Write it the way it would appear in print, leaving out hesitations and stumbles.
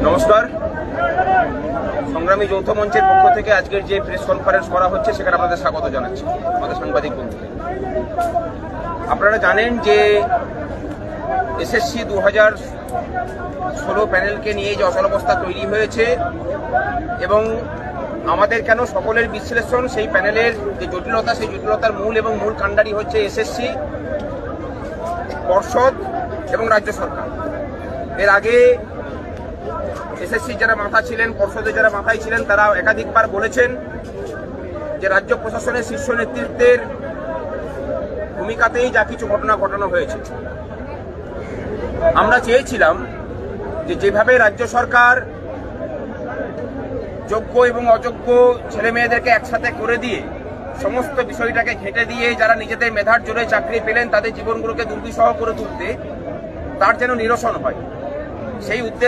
নমস্কার। সংগ্রামী যৌথ মঞ্চের পক্ষ থেকে আজকের যে প্রেস কনফারেন্স করা হচ্ছে সেখানে আপনাদের স্বাগত জানাচ্ছি, আমাদের সাংবাদিক বন্ধু। আপনারা জানেন যে এসএসসি 2016 প্যানেলকে নিয়ে যে অচলাবস্থা তৈরি হয়েছে এবং আমাদের কেন সকলের বিশ্লেষণ সেই প্যানেলের যে জটিলতা, সেই জটিলতার মূল কাণ্ডারি হচ্ছে এসএসসি, পর্ষদ এবং রাজ্য সরকার। এর আগে এসএসসি যারা মাথা ছিলেন, পর্ষদের যারা মাথায় ছিলেন, তারা একাধিকবার বলেছেন যে রাজ্য প্রশাসনের শীর্ষ নেতৃত্বের ভূমিকাতেই যা কিছু ঘটনা ঘটানো হয়েছে। আমরা চেয়েছিলাম যে যেভাবে রাজ্য সরকার যোগ্য এবং অযোগ্য ছেলে মেয়েদেরকে একসাথে করে দিয়ে সমস্ত বিষয়টাকে ঘেঁটে দিয়ে যারা নিজেদের মেধার জোরে চাকরি পেলেন তাদের জীবনগুলোকে দুর্বিষহ করে তুলতে, তার যেন নিরসন হয়, সেই উদ্দেশ্যে